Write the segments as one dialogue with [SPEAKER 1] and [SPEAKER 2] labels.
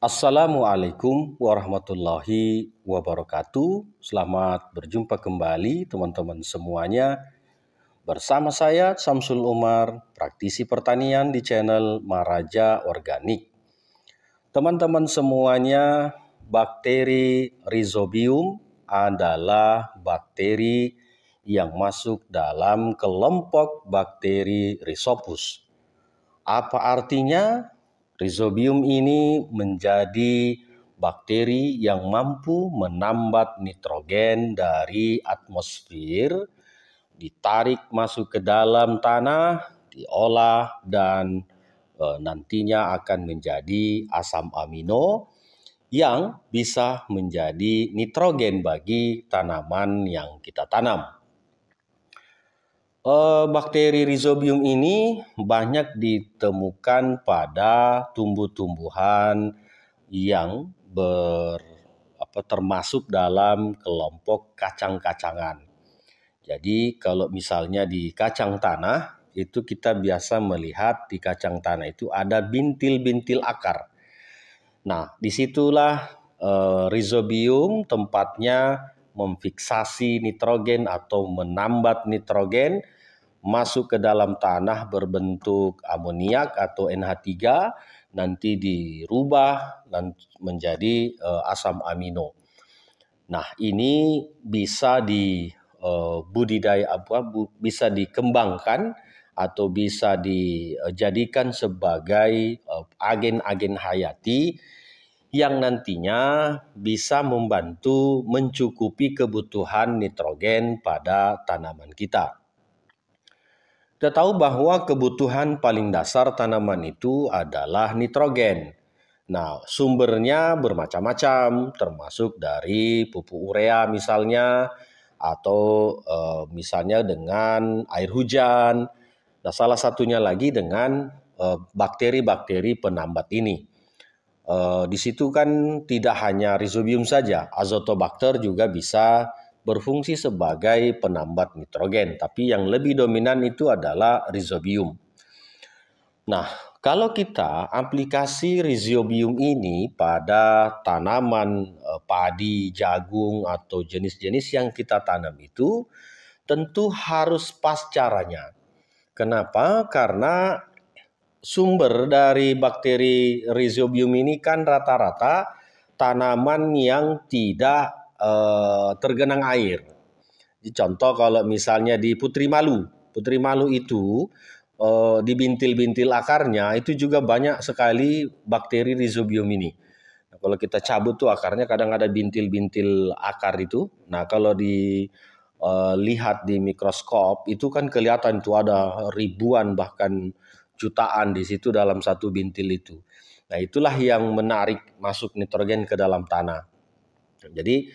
[SPEAKER 1] Assalamualaikum warahmatullahi wabarakatuh. Selamat berjumpa kembali teman-teman semuanya. Bersama saya Samsul Umar, praktisi pertanian di channel Maraja Organik. Teman-teman semuanya, bakteri Rhizobium adalah bakteri yang masuk dalam kelompok bakteri Rhizopus. Apa artinya? Rhizobium ini menjadi bakteri yang mampu menambat nitrogen dari atmosfer, ditarik masuk ke dalam tanah, diolah, dan nantinya akan menjadi asam amino yang bisa menjadi nitrogen bagi tanaman yang kita tanam. Bakteri Rhizobium ini banyak ditemukan pada tumbuh-tumbuhan yang termasuk dalam kelompok kacang-kacangan. Jadi kalau misalnya di kacang tanah, itu kita biasa melihat di kacang tanah itu ada bintil-bintil akar. Nah, disitulah Rhizobium tempatnya memfiksasi nitrogen atau menambat nitrogen masuk ke dalam tanah berbentuk amoniak atau NH3, nanti dirubah dan menjadi asam amino. Nah, ini bisa bisa dikembangkan atau bisa dijadikan sebagai agen-agen hayati yang nantinya bisa membantu mencukupi kebutuhan nitrogen pada tanaman kita. Kita tahu bahwa kebutuhan paling dasar tanaman itu adalah nitrogen. Nah, sumbernya bermacam-macam, termasuk dari pupuk urea misalnya, atau misalnya dengan air hujan. Nah, salah satunya lagi dengan bakteri-bakteri penambat ini. Di situ kan tidak hanya Rhizobium saja, Azotobacter juga bisa berfungsi sebagai penambat nitrogen, tapi yang lebih dominan itu adalah Rhizobium. Nah, kalau kita aplikasi Rhizobium ini pada tanaman padi, jagung, atau jenis-jenis yang kita tanam itu, tentu harus pas caranya. Kenapa? Karena sumber dari bakteri Rhizobium ini kan rata-rata tanaman yang tidak tergenang air. Contoh kalau misalnya di Putri Malu itu di bintil-bintil akarnya itu juga banyak sekali bakteri Rhizobium ini. Nah, kalau kita cabut tuh akarnya kadang ada bintil-bintil akar itu. Nah, kalau lihat di mikroskop itu kan kelihatan tuh ada ribuan bahkan jutaan di situ dalam satu bintil itu. Nah, itulah yang menarik masuk nitrogen ke dalam tanah. Jadi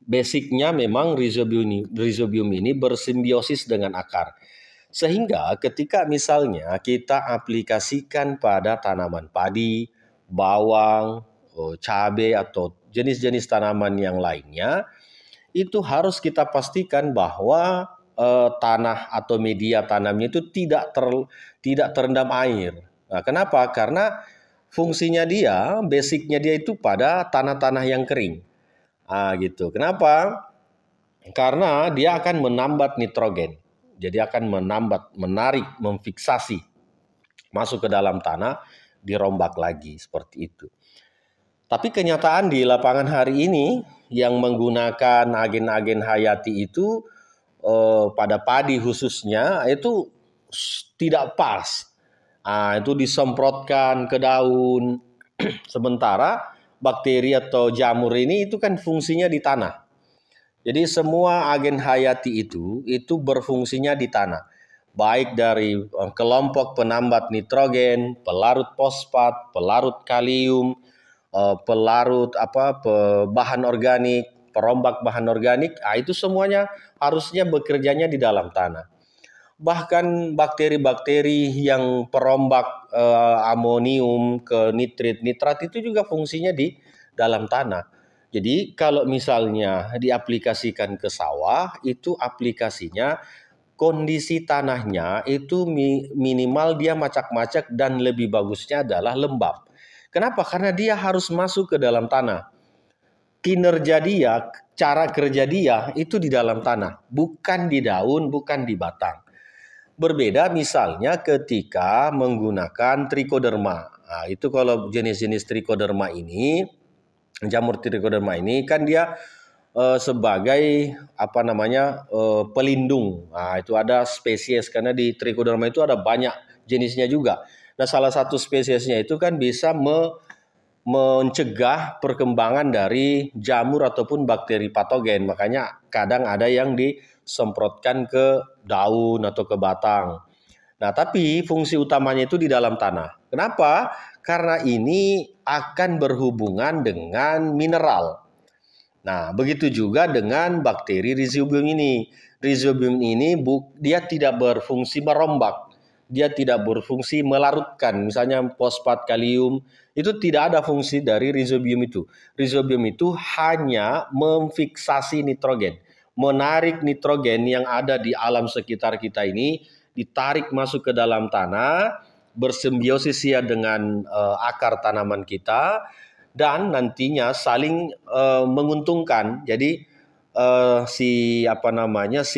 [SPEAKER 1] basicnya memang Rhizobium ini bersimbiosis dengan akar. Sehingga ketika misalnya kita aplikasikan pada tanaman padi, bawang, cabai atau jenis-jenis tanaman yang lainnya, itu harus kita pastikan bahwa tanah atau media tanamnya itu tidak terendam air. Nah, kenapa? Karena fungsinya basicnya dia itu pada tanah-tanah yang kering. Gitu. Kenapa? Karena dia akan menambat nitrogen. Jadi akan menarik, memfiksasi masuk ke dalam tanah, dirombak lagi seperti itu. Tapi kenyataan di lapangan hari ini yang menggunakan agen-agen hayati itu pada padi khususnya itu tidak pas. Itu disemprotkan ke daun. Sementara bakteri atau jamur ini itu kan fungsinya di tanah. Jadi semua agen hayati itu berfungsinya di tanah. Baik dari kelompok penambat nitrogen, pelarut fosfat, pelarut kalium, pelarut bahan organik, perombak bahan organik, itu semuanya harusnya bekerjanya di dalam tanah. Bahkan bakteri-bakteri yang perombak amonium ke nitrat itu juga fungsinya di dalam tanah. Jadi kalau misalnya diaplikasikan ke sawah, itu aplikasinya kondisi tanahnya itu minimal dia macak-macak dan lebih bagusnya adalah lembab. Kenapa? Karena dia harus masuk ke dalam tanah. Kinerja dia, cara kerja dia itu di dalam tanah, bukan di daun, bukan di batang. Berbeda misalnya ketika menggunakan trichoderma. Nah, itu kalau jenis-jenis trichoderma ini, jamur trichoderma ini kan dia sebagai pelindung. Nah, itu ada spesies karena di trichoderma itu ada banyak jenisnya juga. Nah, salah satu spesiesnya itu kan bisa mencegah perkembangan dari jamur ataupun bakteri patogen. Makanya kadang ada yang disemprotkan ke daun atau ke batang. Nah, tapi fungsi utamanya itu di dalam tanah. Kenapa? Karena ini akan berhubungan dengan mineral. Nah, begitu juga dengan bakteri Rhizobium ini. Rhizobium ini dia tidak berfungsi merombak. Dia tidak berfungsi melarutkan. Misalnya fosfat kalium, itu tidak ada fungsi dari Rhizobium itu. Rhizobium itu hanya memfiksasi nitrogen. Menarik nitrogen yang ada di alam sekitar kita ini, ditarik masuk ke dalam tanah, bersimbiosis ya dengan akar tanaman kita, dan nantinya saling menguntungkan. Jadi si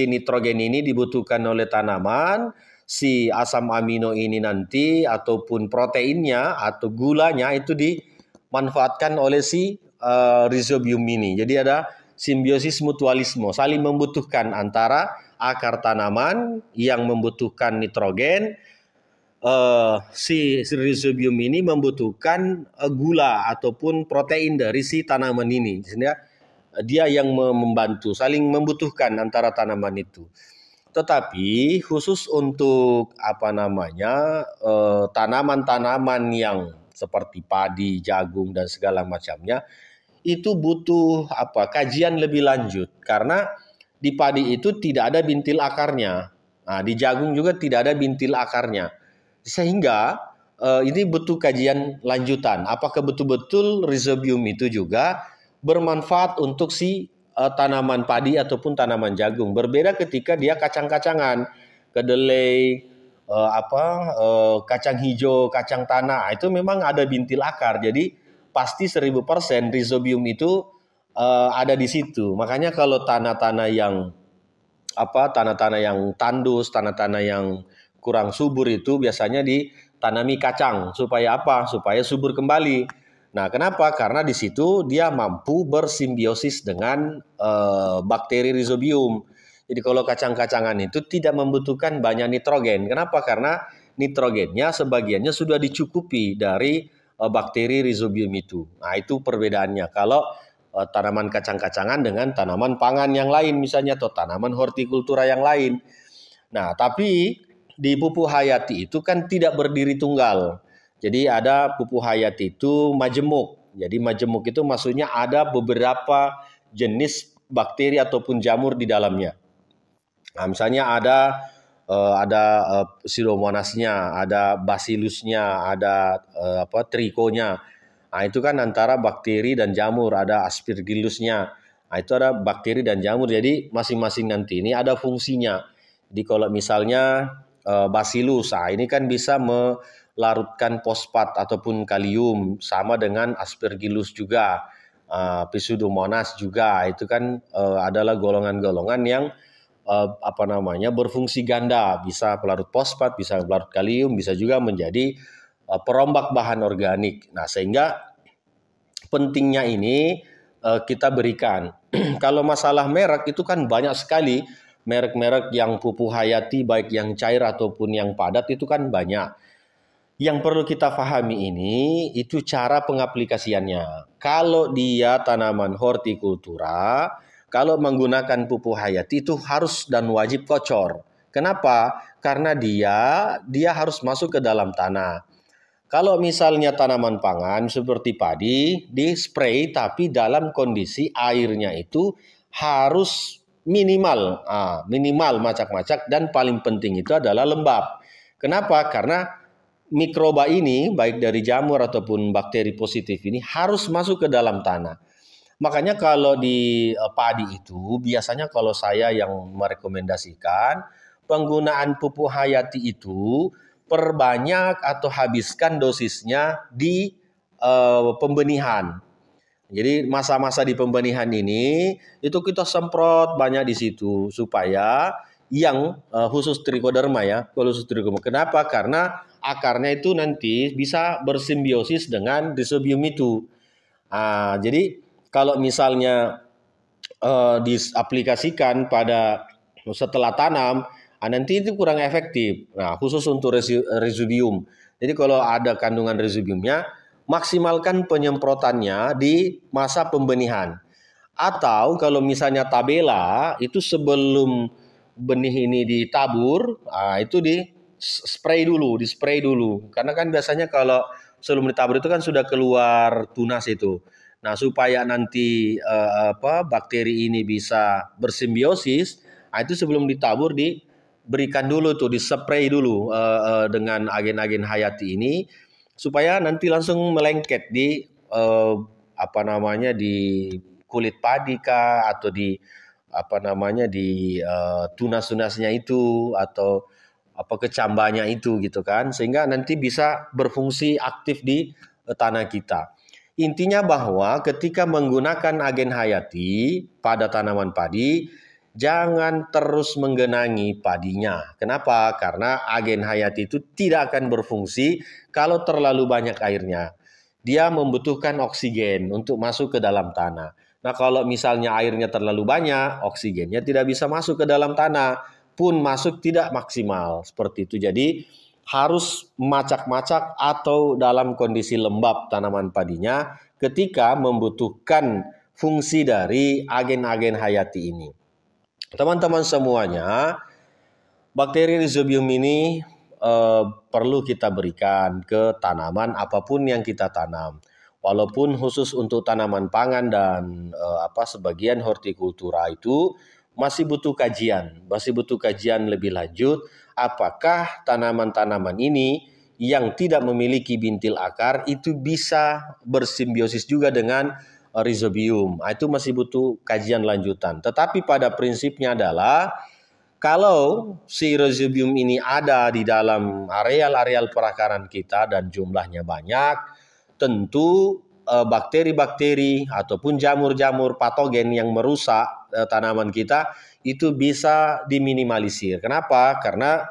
[SPEAKER 1] nitrogen ini dibutuhkan oleh tanaman, si asam amino ini nanti ataupun proteinnya atau gulanya itu dimanfaatkan oleh si Rhizobium ini. Jadi ada simbiosis mutualisme, saling membutuhkan antara akar tanaman yang membutuhkan nitrogen. Si Rhizobium ini membutuhkan gula ataupun protein dari si tanaman ini, sehingga dia yang membantu, saling membutuhkan antara tanaman itu. Tetapi khusus untuk tanaman-tanaman yang seperti padi, jagung dan segala macamnya, itu butuh kajian lebih lanjut, karena di padi itu tidak ada bintil akarnya. Nah, di jagung juga tidak ada bintil akarnya. Sehingga ini butuh kajian lanjutan. Apakah betul-betul Rhizobium itu juga bermanfaat untuk si tanaman padi ataupun tanaman jagung. Berbeda ketika dia kacang-kacangan, kedelai, kacang hijau, kacang tanah. Itu memang ada bintil akar. Jadi pasti 1000% Rhizobium itu ada di situ. Makanya kalau tanah-tanah yang tandus, tanah-tanah yang kurang subur itu biasanya ditanami kacang. Supaya apa? Supaya subur kembali. Nah, kenapa? Karena di situ dia mampu bersimbiosis dengan bakteri Rhizobium. Jadi kalau kacang-kacangan itu tidak membutuhkan banyak nitrogen. Kenapa? Karena nitrogennya sebagiannya sudah dicukupi dari bakteri Rhizobium itu. Nah, itu perbedaannya. Kalau tanaman kacang-kacangan dengan tanaman pangan yang lain misalnya, atau tanaman hortikultura yang lain. Nah, tapi di pupuk hayati itu kan tidak berdiri tunggal. Jadi ada pupuk hayati itu majemuk. Jadi majemuk itu maksudnya ada beberapa jenis bakteri ataupun jamur di dalamnya. Nah, misalnya ada Pseudomonasnya, ada Bacillusnya, ada Trichonya. Nah, itu kan antara bakteri dan jamur, ada Aspergillusnya. Nah, itu ada bakteri dan jamur. Jadi masing-masing nanti ini ada fungsinya. Jadi kalau misalnya Bacillus, nah ini kan bisa melarutkan fosfat ataupun kalium, sama dengan Aspergillus juga, Pseudomonas juga. Itu kan adalah golongan-golongan yang berfungsi ganda, bisa pelarut fosfat, bisa pelarut kalium, bisa juga menjadi perombak bahan organik. Nah, sehingga pentingnya ini kita berikan. Kalau masalah merek itu kan banyak sekali merek-merek yang pupuk hayati, baik yang cair ataupun yang padat itu kan banyak. Yang perlu kita pahami ini itu cara pengaplikasiannya. Kalau dia tanaman hortikultura, kalau menggunakan pupuk hayati itu harus dan wajib kocor. Kenapa? Karena dia harus masuk ke dalam tanah. Kalau misalnya tanaman pangan seperti padi, di spray tapi dalam kondisi airnya itu harus minimal macak-macak, dan paling penting itu adalah lembab. Kenapa? Karena mikroba ini baik dari jamur ataupun bakteri positif ini harus masuk ke dalam tanah. Makanya kalau di padi itu biasanya kalau saya yang merekomendasikan penggunaan pupuk hayati itu perbanyak atau habiskan dosisnya di pembenihan. Jadi masa-masa di pembenihan ini itu kita semprot banyak di situ supaya yang khusus trichoderma ya, khusus trichoderma. Kenapa? Karena akarnya itu nanti bisa bersimbiosis dengan rhizobium itu. Jadi kalau misalnya diaplikasikan pada setelah tanam, nanti itu kurang efektif. Nah, khusus untuk rhizobium. Jadi kalau ada kandungan rhizobiumnya, maksimalkan penyemprotannya di masa pembenihan. Atau kalau misalnya tabela, itu sebelum benih ini ditabur, itu di spray dulu. Karena kan biasanya kalau sebelum ditabur itu kan sudah keluar tunas itu. Nah, supaya nanti bakteri ini bisa bersimbiosis, itu sebelum ditabur diberikan dulu tuh, dispray dulu dengan agen-agen hayati ini supaya nanti langsung melengket di di kulit padi kah, atau di di tunas-tunasnya itu, atau kecambahnya itu gitu kan, sehingga nanti bisa berfungsi aktif di tanah kita. Intinya bahwa ketika menggunakan agen hayati pada tanaman padi, jangan terus menggenangi padinya. Kenapa? Karena agen hayati itu tidak akan berfungsi kalau terlalu banyak airnya. Dia membutuhkan oksigen untuk masuk ke dalam tanah. Nah, kalau misalnya airnya terlalu banyak, oksigennya tidak bisa masuk ke dalam tanah, pun masuk tidak maksimal. Seperti itu. Jadi harus macak-macak atau dalam kondisi lembab tanaman padinya ketika membutuhkan fungsi dari agen-agen hayati ini. Teman-teman semuanya, bakteri rhizobium ini perlu kita berikan ke tanaman apapun yang kita tanam. Walaupun khusus untuk tanaman pangan dan sebagian hortikultura itu masih butuh kajian lebih lanjut. Apakah tanaman-tanaman ini yang tidak memiliki bintil akar itu bisa bersimbiosis juga dengan rhizobium? Itu masih butuh kajian lanjutan. Tetapi pada prinsipnya adalah kalau si rhizobium ini ada di dalam areal-areal perakaran kita dan jumlahnya banyak, tentu bakteri-bakteri ataupun jamur-jamur patogen yang merusak tanaman kita itu bisa diminimalisir. Kenapa? Karena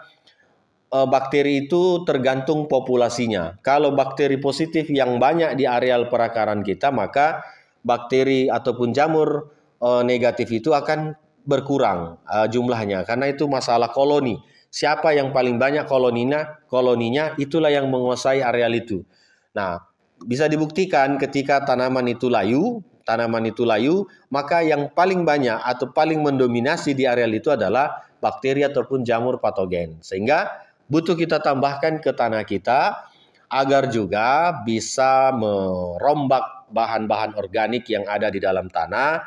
[SPEAKER 1] bakteri itu tergantung populasinya. Kalau bakteri positif yang banyak di areal perakaran kita, maka bakteri ataupun jamur negatif itu akan berkurang jumlahnya. Karena itu masalah koloni. Siapa yang paling banyak koloninya itulah yang menguasai areal itu. Nah, bisa dibuktikan ketika tanaman itu layu, maka yang paling banyak atau paling mendominasi di areal itu adalah bakteri ataupun jamur patogen. Sehingga butuh kita tambahkan ke tanah kita agar juga bisa merombak bahan-bahan organik yang ada di dalam tanah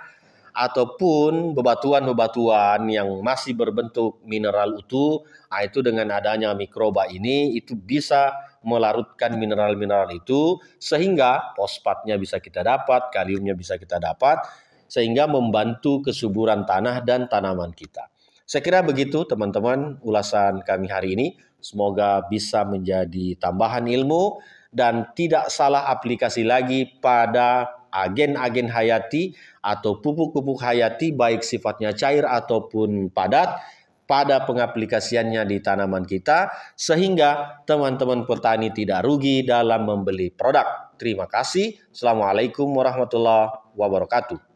[SPEAKER 1] ataupun bebatuan-bebatuan yang masih berbentuk mineral utuh. Itu dengan adanya mikroba ini itu bisa melarutkan mineral-mineral itu sehingga fosfatnya bisa kita dapat, kaliumnya bisa kita dapat, sehingga membantu kesuburan tanah dan tanaman kita. Saya kira begitu teman-teman ulasan kami hari ini. Semoga bisa menjadi tambahan ilmu dan tidak salah aplikasi lagi pada agen-agen hayati atau pupuk-pupuk hayati baik sifatnya cair ataupun padat pada pengaplikasiannya di tanaman kita sehingga teman-teman petani tidak rugi dalam membeli produk. Terima kasih. Assalamualaikum warahmatullahi wabarakatuh.